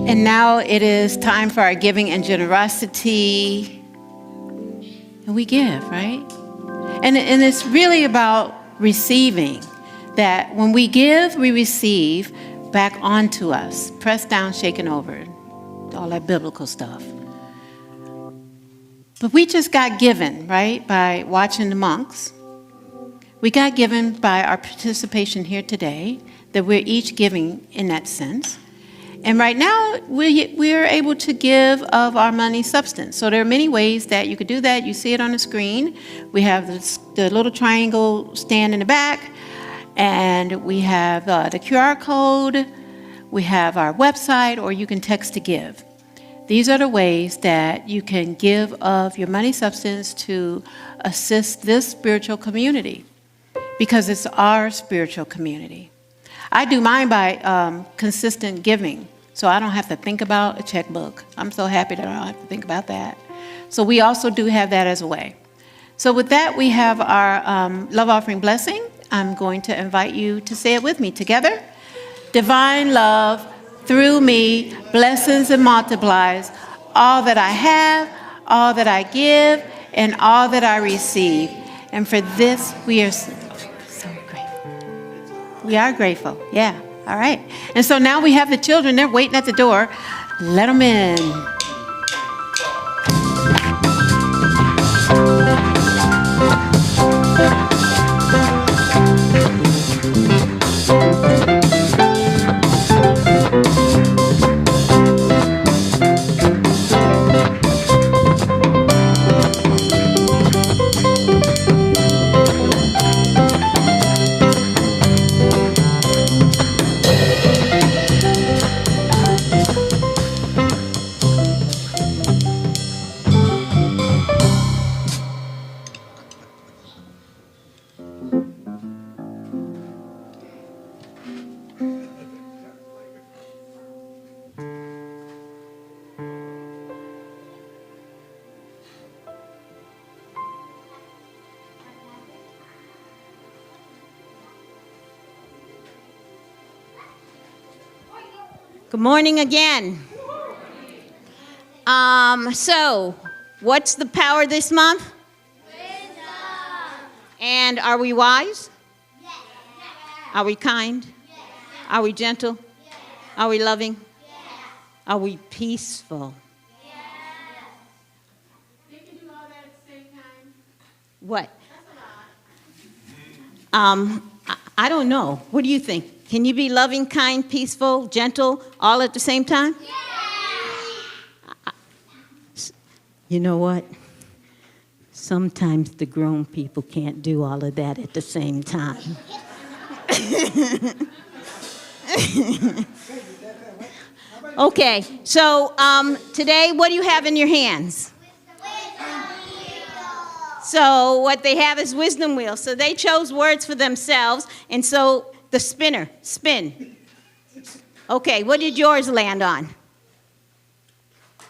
And now it is time for our giving and generosity. And we give, right? And it's really about receiving. That when we give, we receive back onto us. Pressed down, shaken over. All that biblical stuff. But we just got given, right? By watching the monks. We got given by our participation here today. That we're each giving in that sense. And right now, we are able to give of our money substance. So there are many ways that you could do that. You see it on the screen. We have the little triangle stand in the back, and we have the QR code. We have our website, or you can text to give. These are the ways that you can give of your money substance to assist this spiritual community, because it's our spiritual community. I do mine by consistent giving, so I don't have to think about a checkbook. I'm so happy that I don't have to think about that. So we also do have that as a way. So with that, we have our love offering blessing. I'm going to invite you to say it with me together. Divine love through me blessings and multiplies all that I have, all that I give, and all that I receive. And for this, we are so grateful. We are grateful, yeah, all right. And so now we have the children, they're waiting at the door. Let them in. Good morning again. So, what's the power this month? Wisdom. And are we wise? Yes. Are we kind? Yes. Are we gentle? Yes. Are we loving? Yes. Are we peaceful? Yes. They can do all that at the same time. What? That's a lot. I don't know. What do you think? Can you be loving, kind, peaceful, gentle, all at the same time? Yeah. You know what? Sometimes the grown people can't do all of that at the same time. Okay, so today, what do you have in your hands? So what they have is wisdom wheels. So they chose words for themselves, and so the spinner, spin. Okay, what did yours land on?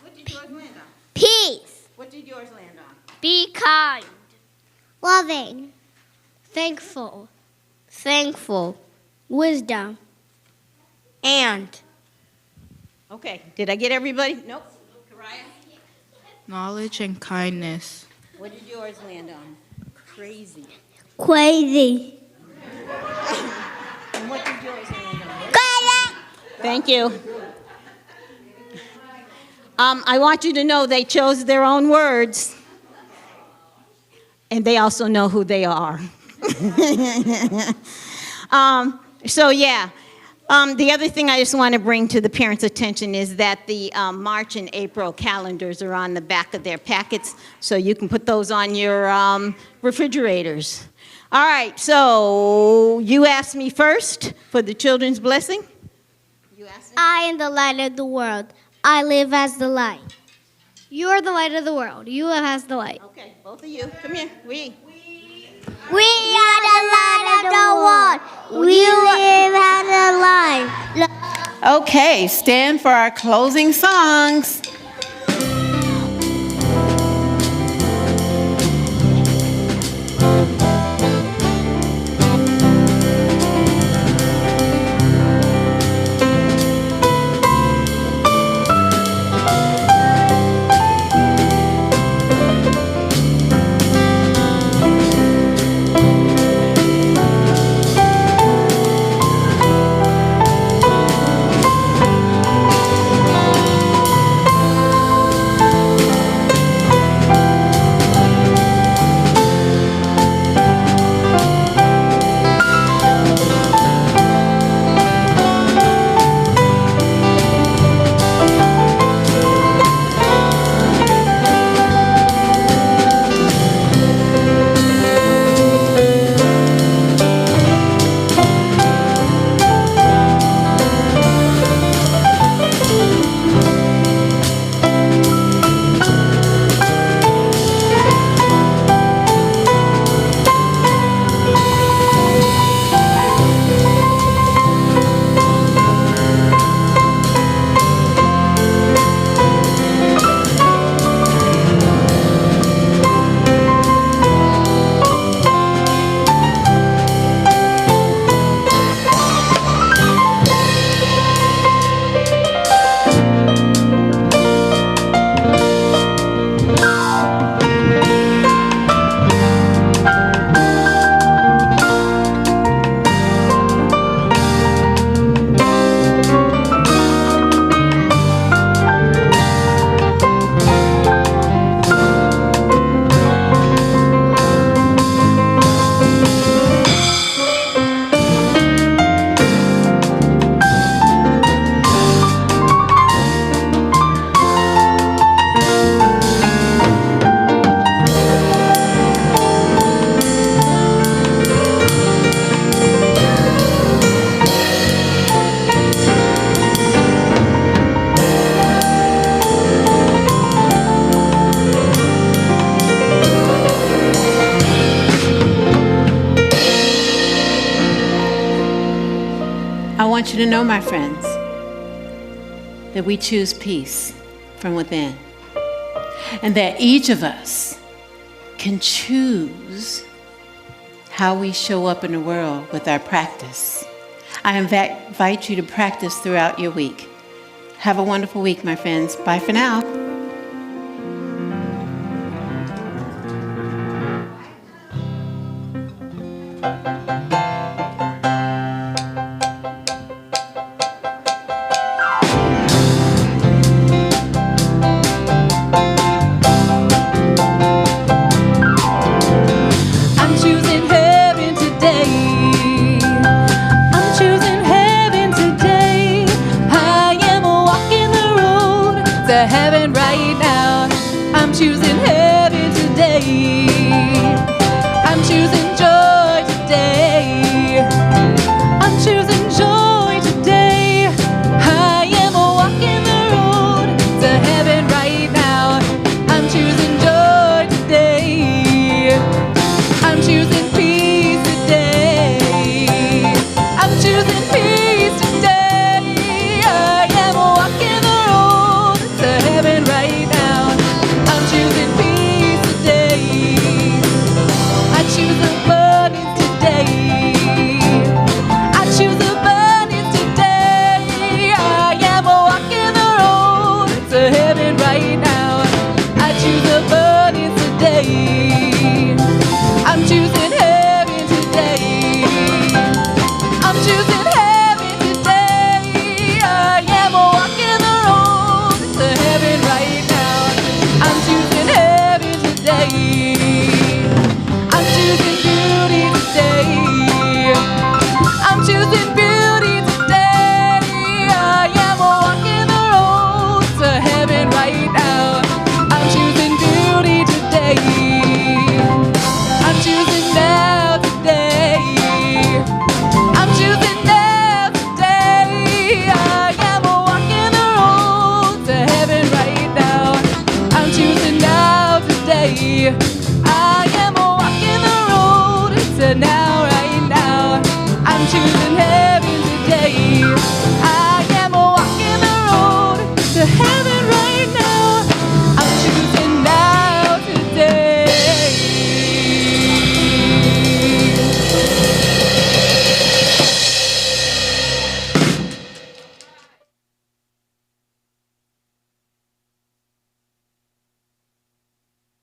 What did yours land on? Peace. What did yours land on? Be kind. Loving. Thankful. Thankful. Wisdom. And. Okay, did I get everybody? Nope. Kariah? Knowledge and kindness. What did yours land on? Crazy. Crazy. And what did yours land on? Thank you. I want you to know they chose their own words, and they also know who they are. So yeah. The other thing I just want to bring to the parents' attention is that the March and April calendars are on the back of their packets, so you can put those on your refrigerators. All right, so you asked me first for the children's blessing. You asked me? I am the light of the world. I live as the light. You are the light of the world. You live as the light. Okay, both of you, come here. We are the light of the world. We live as the light. Okay, stand for our closing songs. I want you to know, my friends, that we choose peace from within, and that each of us can choose how we show up in the world with our practice. I invite you to practice throughout your week. Have a wonderful week, my friends. Bye for now. I'm choosing heaven today. I'm choosing heaven. to heaven right now. I'm choosing heaven today.